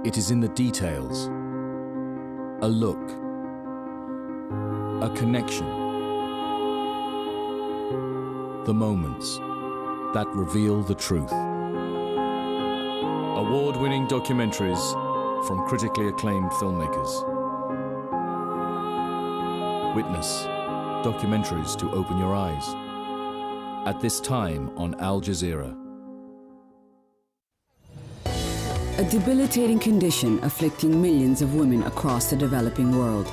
It is in the details. A look. A connection. The moments that reveal the truth. Award-winning documentaries from critically acclaimed filmmakers. Witness documentaries to open your eyes. At this time on AlJazeera. A debilitating condition afflicting millions of women across the developing world.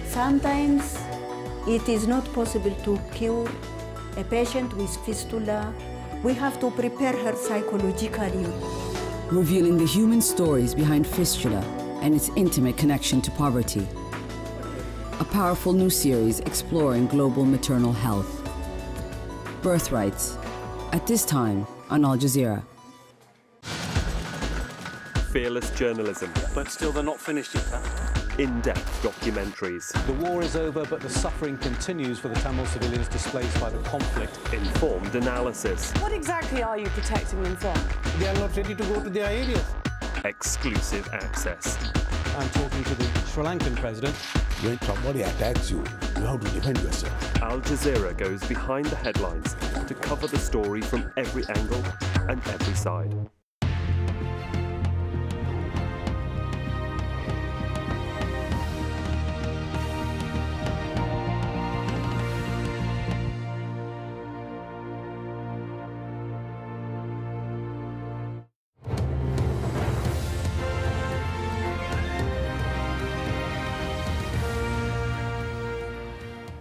Sometimes it is not possible to cure a patient with fistula. We have to prepare her psychologically. Revealing the human stories behind fistula and its intimate connection to poverty. A powerful new series exploring global maternal health. Birthrights, at this time on AlJazeera. Fearless journalism. But still, they're not finished yet, huh? In-depth documentaries. The war is over, but the suffering continues for the Tamil civilians displaced by the conflict. Informed analysis. What exactly are you protecting them from? They are not ready to go to their areas. Exclusive access. I'm talking to the Sri Lankan president. When somebody attacks you, you have to defend yourself. AlJazeera goes behind the headlines to cover the story from every angle and every side.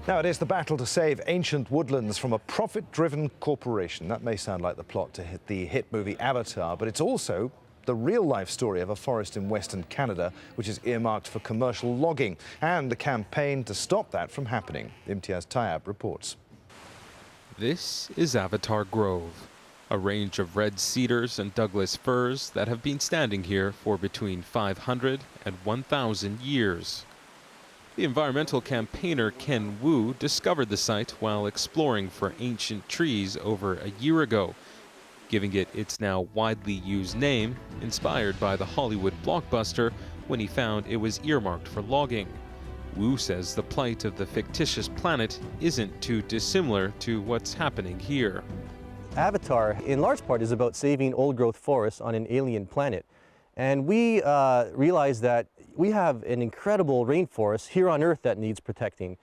Now it is the battle to save ancient woodlands from a profit-driven corporation. That may sound like the plot to hit the hit movie Avatar, but it's also the real-life story of a forest in Western Canada, which is earmarked for commercial logging, and the campaign to stop that from happening. Imtiaz Tayyab reports. This is Avatar Grove, a range of red cedars and Douglas firs that have been standing here for between 500 and 1,000 years. The environmental campaigner Ken Wu discovered the site while exploring for ancient trees over a year ago, giving it its now widely used name, inspired by the Hollywood blockbuster when he found it was earmarked for logging. Wu says the plight of the fictitious planet isn't too dissimilar to what's happening here. Avatar, in large part, is about saving old-growth forests on an alien planet. And we realized that we have an incredible rainforest here on Earth that needs protecting.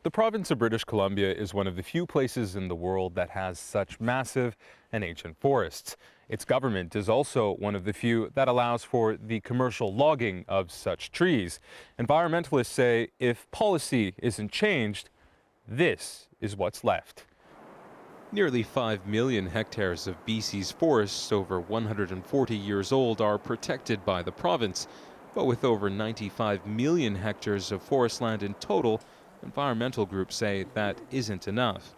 The province of British Columbia is one of the few places in the world that has such massive and ancient forests. Its government is also one of the few that allows for the commercial logging of such trees. Environmentalists say if policy isn't changed, this is what's left. Nearly 5 million hectares of BC's forests over 140 years old are protected by the province. But with over 95 million hectares of forest land in total, environmental groups say that isn't enough.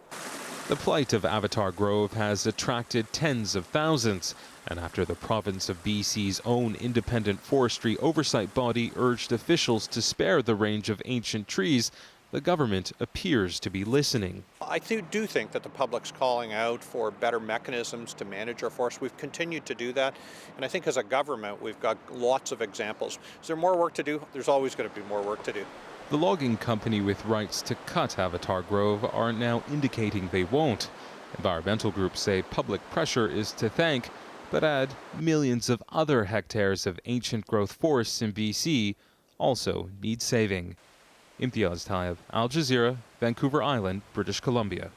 The plight of Avatar Grove has attracted tens of thousands, and after the province of BC's own independent forestry oversight body urged officials to spare the range of ancient trees, the government appears to be listening. I do think that the public's calling out for better mechanisms to manage our forests. We've continued to do that, and I think as a government we've got lots of examples. Is there more work to do? There's always going to be more work to do. The logging company with rights to cut Avatar Grove are now indicating they won't. Environmental groups say public pressure is to thank, but add millions of other hectares of ancient growth forests in BC also need saving. Imtiaz Tayyab, AlJazeera, Vancouver Island, British Columbia.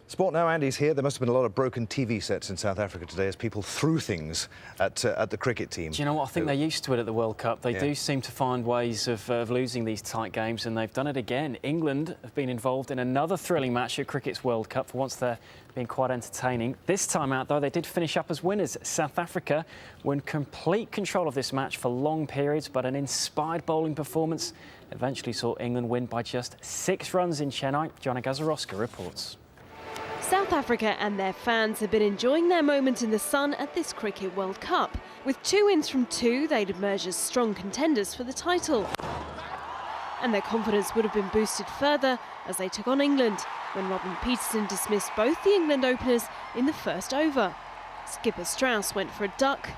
Sport now, Andy's here. There must have been a lot of broken TV sets in South Africa today as people threw things at the cricket team. Do you know what? I think they're used to it at the World Cup. They do seem to find ways of losing these tight games, and they've done it again. England have been involved in another thrilling match at cricket's World Cup. For once, they're being quite entertaining. This time out, though, they did finish up as winners. South Africa were in complete control of this match for long periods, but an inspired bowling performance eventually saw England win by just 6 runs in Chennai. Joanna Gazarovska reports. South Africa and their fans have been enjoying their moment in the sun at this Cricket World Cup. With 2 wins from 2, they'd emerged as strong contenders for the title. And their confidence would have been boosted further as they took on England, when Robin Peterson dismissed both the England openers in the first over. Skipper Strauss went for a duck,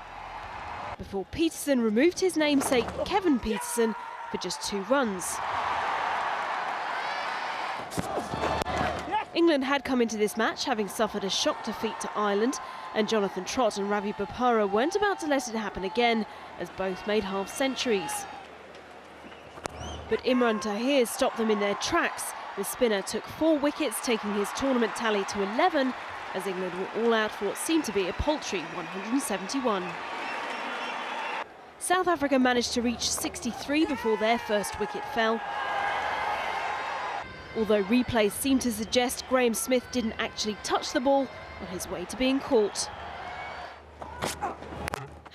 before Peterson removed his namesake, Kevin Peterson, for just 2 runs. England had come into this match having suffered a shock defeat to Ireland, and Jonathan Trott and Ravi Bopara weren't about to let it happen again, as both made half-centuries. But Imran Tahir stopped them in their tracks. The spinner took 4 wickets, taking his tournament tally to 11, as England were all out for what seemed to be a paltry 171. South Africa managed to reach 63 before their first wicket fell. Although replays seem to suggest Graham Smith didn't actually touch the ball on his way to being caught.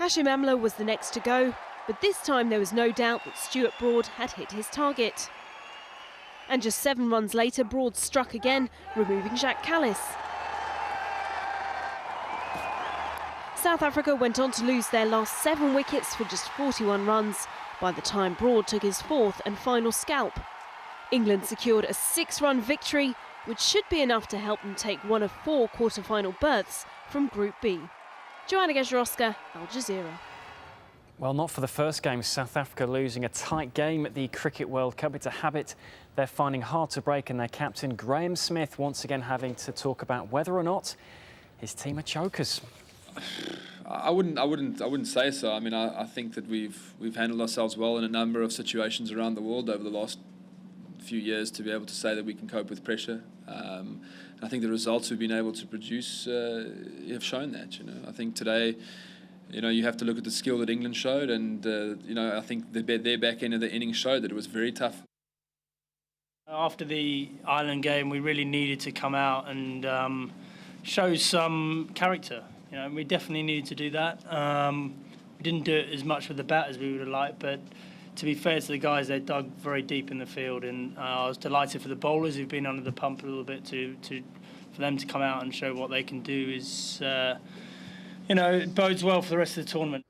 Hashim Amla was the next to go, but this time there was no doubt that Stuart Broad had hit his target. And just 7 runs later, Broad struck again, removing Jacques Kallis. South Africa went on to lose their last 7 wickets for just 41 runs, by the time Broad took his 4th and final scalp. England secured a 6-run victory, which should be enough to help them take one of 4 quarter-final berths from Group B. Joanna Gajrowska, Al Jazeera. Well, not for the first game. South Africa losing a tight game at the Cricket World Cup. It's a habit they're finding hard to break, and their captain Graham Smith once again having to talk about whether or not his team are chokers. I wouldn't say so. I mean, I think that we've handled ourselves well in a number of situations around the world over the last few years to be able to say that we can cope with pressure. I think the results we've been able to produce have shown that. I think today, you have to look at the skill that England showed, and I think their back end of the innings showed that it was very tough. After the Ireland game, we really needed to come out and show some character. We definitely needed to do that. We didn't do it as much with the bat as we would have liked, but to be fair to the guys, they dug very deep in the field, and I was delighted for the bowlers who've been under the pump a little bit for them to come out and show what they can do. It bodes well for the rest of the tournament.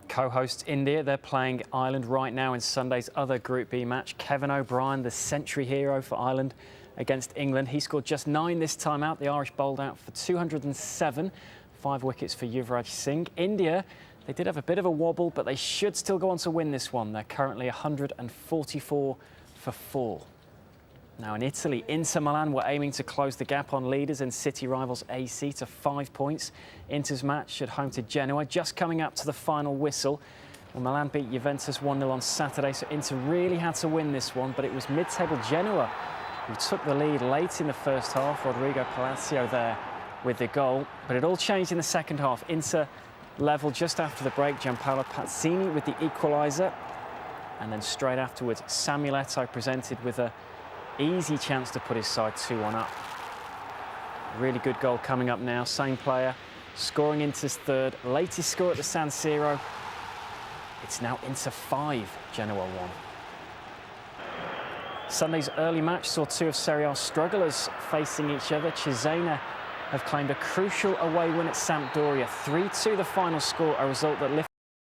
Co-host India, they're playing Ireland right now in Sunday's other Group B match. Kevin O'Brien, the century hero for Ireland against England. He scored just 9 this time out. The Irish bowled out for 207, 5 wickets for Yuvraj Singh. India, they did have a bit of a wobble, but they should still go on to win this one. They're currently 144 for 4. Now in Italy, Inter Milan were aiming to close the gap on leaders and city rivals AC to 5 points. Inter's match at home to Genoa, just coming up to the final whistle. Well, Milan beat Juventus 1-0 on Saturday, so Inter really had to win this one, but it was mid-table Genoa who took the lead late in the first half. Rodrigo Palacio there with the goal, but it all changed in the second half. Inter level just after the break, Gianpaolo Pazzini with the equaliser, and then straight afterwards Samuel Eto'o presented with an easy chance to put his side 2-1 up. Really good goal coming up now. Same player scoring Inter's 3rd, latest score at the San Siro. It's now Inter 5, Genoa 1. Sunday's early match saw 2 of Serie A's strugglers facing each other. Cesena have claimed a crucial away win at Sampdoria. 3-2 the final score, a result that lifted